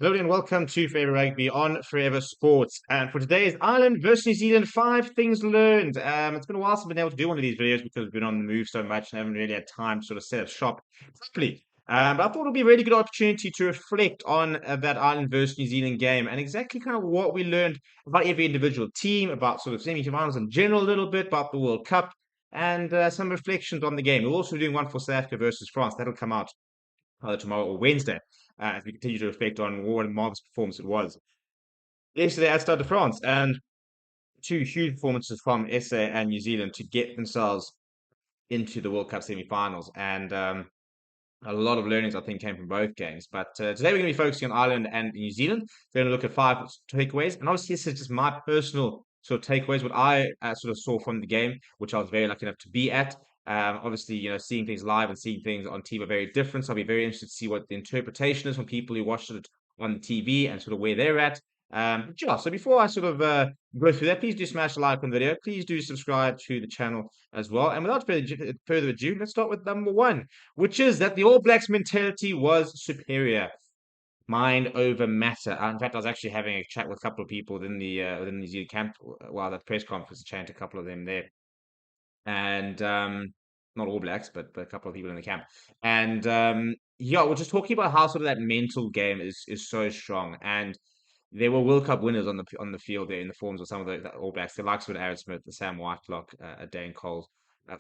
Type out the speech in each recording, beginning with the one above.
Hello and welcome to Forever Rugby on Forever Sports. And for today's Ireland versus New Zealand, 5 things learned. It's been a while since I've been able to do one of these videos because we've been on the move so much and haven't really had time to sort of set up shop properly. But I thought it would be a really good opportunity to reflect on that Ireland versus New Zealand game and exactly kind of what we learned about every individual team, about sort of semi-finals in general a little bit, about the World Cup, and some reflections on the game. We're also doing one for South Africa versus France. That'll come out either tomorrow or Wednesday, as we continue to reflect on what a marvelous performance it was yesterday at Stade de France, and two huge performances from SA and New Zealand to get themselves into the World Cup semi-finals. And a lot of learnings, I think, came from both games. But today we're going to be focusing on Ireland and New Zealand. We're going to look at 5 takeaways, and obviously this is just my personal sort of takeaways, what I sort of saw from the game, which I was very lucky enough to be at. Obviously, seeing things live and seeing things on TV are very different. So I'll be very interested to see what the interpretation is from people who watched it on the TV and sort of where they're at. But yeah, so before I sort of go through that, please do smash the like on the video. Please do subscribe to the channel as well. And without further ado, let's start with number one, which is that the All Blacks mentality was superior. Mind over matter. In fact, I was actually having a chat with a couple of people within the New Zealand camp while that press conference, chatting to a couple of them there, and not All Blacks, but a couple of people in the camp, and yeah, we're just talking about how sort of that mental game is so strong, and there were World Cup winners on the field there in the forms of some of the All Blacks, the likes of Aaron Smith, the Sam Whitelock, Dane Cole,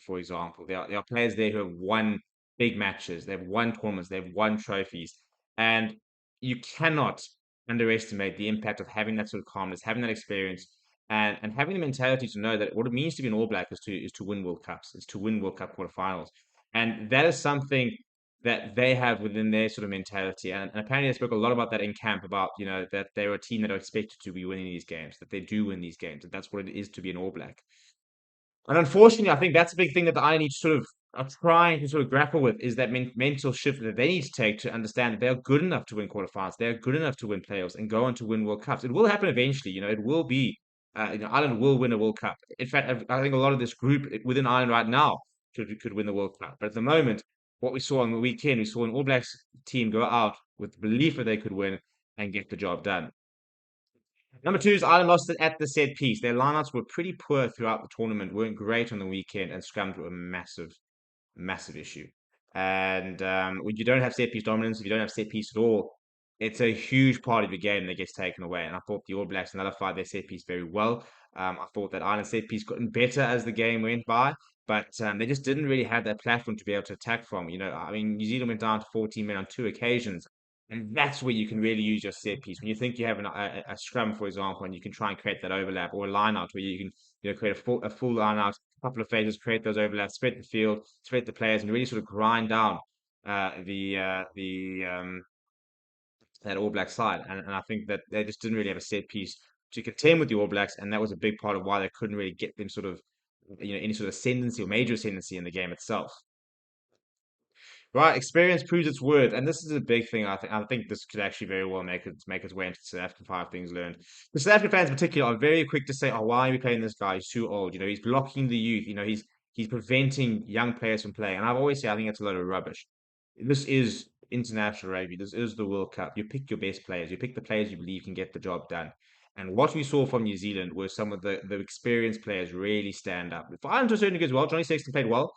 for example. There are players there who have won big matches, they've won tournaments, they've won trophies, and you cannot underestimate the impact of having that sort of calmness, having that experience, and having the mentality to know that what it means to be an All Black is to win World Cups, is to win World Cup quarterfinals, and that is something that they have within their sort of mentality. And apparently they spoke a lot about that in camp, about, that they're a team that are expected to be winning these games, that they do win these games, that that's what it is to be an All Black. And unfortunately, I think that's a big thing that I need to sort of are trying to sort of grapple with, is that mental shift that they need to take to understand that they are good enough to win quarterfinals, they're good enough to win playoffs and go on to win World Cups. It will happen eventually, it will be, Ireland will win a World Cup. In fact, I think a lot of this group within Ireland right now could win the World Cup. But at the moment, what we saw on the weekend, we saw an All Blacks team go out with the belief that they could win and get the job done. Number two is Ireland lost it at the set piece. Their lineouts were pretty poor throughout the tournament, weren't great on the weekend, and scrums were a massive, massive issue. And when you don't have set piece dominance, if you don't have set piece at all, it's a huge part of your game that gets taken away. And I thought the All Blacks nullified their set piece very well. I thought that Ireland's set piece gotten better as the game went by, but they just didn't really have that platform to be able to attack from. I mean, New Zealand went down to 14 men on 2 occasions. And that's where you can really use your set piece. When you think you have a scrum, for example, and you can try and create that overlap, or a line out where you can create a full line out, a couple of phases, create those overlaps, spread the field, spread the players, and really sort of grind down the that All Black side. And I think that they just didn't really have a set piece to contend with the All Blacks, and that was a big part of why they couldn't really get them sort of any sort of ascendancy or major ascendancy in the game itself. Right, experience proves its worth, and this is a big thing. I think this could actually very well make its way into South African 5 things learned. The South African fans in particular are very quick to say, "Oh, why are we playing this guy? He's too old. He's blocking the youth. He's preventing young players from playing." And I've always said, I think that's a load of rubbish. This is international rugby. This is the World Cup. You pick your best players. You pick the players you believe can get the job done. And what we saw from New Zealand were some of the experienced players really stand up. For Ireland to a certain degree as well, Johnny Sexton played well.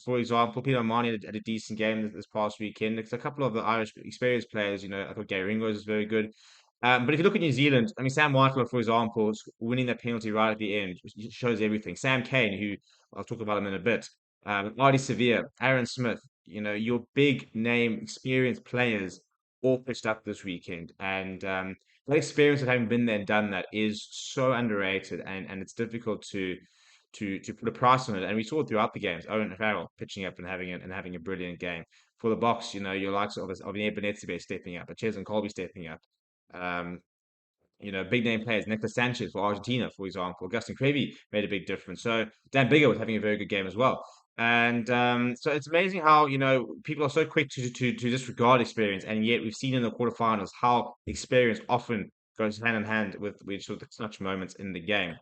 For example, Peter O'Mahony had a decent game this past weekend. There's a couple of the Irish experienced players, I thought Gary Ringrose was very good. But if you look at New Zealand, I mean, Sam Whitelock, for example, winning that penalty right at the end shows everything. Sam Cane, who I'll talk about him in a bit, Artie Severe, Aaron Smith, your big name, experienced players all pitched up this weekend. And that experience of having been there and done that is so underrated, and it's difficult to put a price on it. And we saw it throughout the games. Owen Farrell pitching up and having a brilliant game. For the Box, your likes of Ebenezebe stepping up, Ches and Colby stepping up. Um, big name players, Nicolas Sanchez for Argentina, for example. Augustin Creevy made a big difference. So Dan Bigger was having a very good game as well. And so it's amazing how, people are so quick to disregard experience. And yet we've seen in the quarterfinals how experience often goes hand in hand with sort of such moments in the game.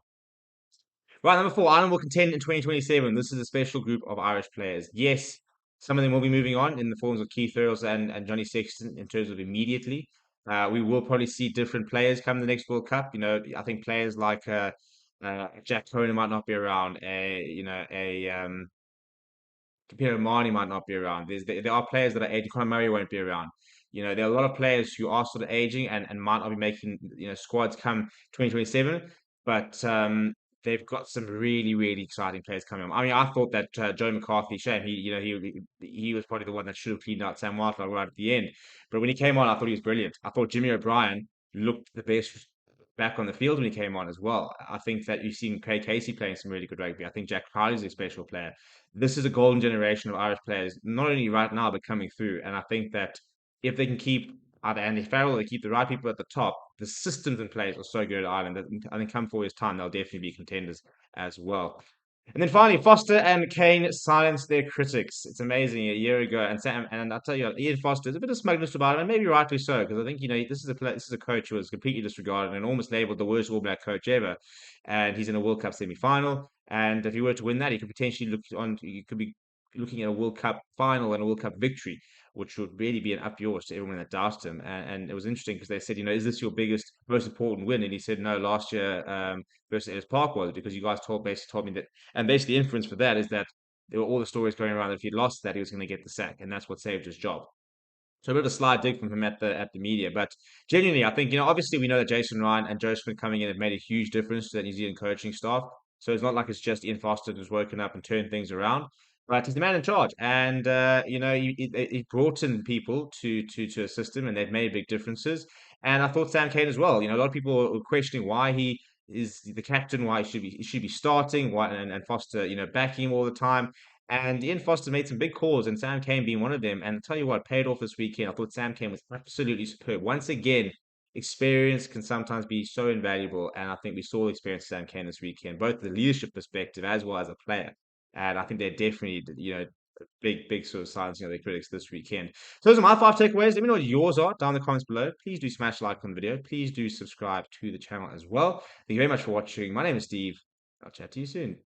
Right, number four, Ireland will contend in 2027. This is a special group of Irish players. Yes, some of them will be moving on in the forms of Keith Earls and Johnny Sexton in terms of immediately. We will probably see different players come the next World Cup. I think players like Jack Conan might not be around. Peter Marnie might not be around. There are players that are aging. Conor Murray won't be around. There are a lot of players who are sort of aging and might not be making squads come 2027. But they've got some really really exciting players coming on. I mean, I thought that Joe McCarthy, shame he was probably the one that should have cleaned out Sam Whitelock right at the end. But when he came on, I thought he was brilliant. I thought Jimmy O'Brien looked the best back on the field when he came on as well. I think that you've seen Craig Casey playing some really good rugby. I think Jack Crowley's a special player. This is a golden generation of Irish players, not only right now, but coming through. And I think that if they can keep either Andy Farrell or they keep the right people at the top, the systems in place are so good at Ireland that I think come 4 years' time, they'll definitely be contenders as well. And then finally, Foster and Kane silenced their critics. It's amazing. A year ago, and I tell you, Ian Foster, there's a bit of smugness about him, and maybe rightly so, because I think this is a coach who was completely disregarded and almost labelled the worst All Black coach ever, and he's in a World Cup semi-final. And if he were to win that, he could potentially he could be looking at a World Cup final and a World Cup victory, which would really be an up yours to everyone that doubts him. And it was interesting because they said, is this your biggest, most important win? And he said, no, last year versus Ellis Park was, because you guys basically told me that. And basically, the inference for that is that there were all the stories going around that if he'd lost that, he was going to get the sack, and that's what saved his job. So a bit of a slight dig from him at the media, but genuinely, I think obviously we know that Jason Ryan and Josephine coming in have made a huge difference to that New Zealand coaching staff. So it's not like it's just Ian Foster who's woken up and turned things around, but he's the man in charge, and he brought in people to assist him, and they've made big differences. And I thought Sam Cane as well. A lot of people were questioning why he is the captain, why he should be starting, why and Foster backing him all the time. And Ian Foster made some big calls, and Sam Cane being one of them. And I'll tell you what, paid off this weekend. I thought Sam Cane was absolutely superb. Once again, experience can sometimes be so invaluable. And I think we saw the experience of Sam Cane this weekend, both the leadership perspective as well as a player. And I think they're definitely, big sort of silencing of their critics this weekend. So those are my 5 takeaways. Let me know what yours are down in the comments below. Please do smash like on the video. Please do subscribe to the channel as well. Thank you very much for watching. My name is Steve. I'll chat to you soon.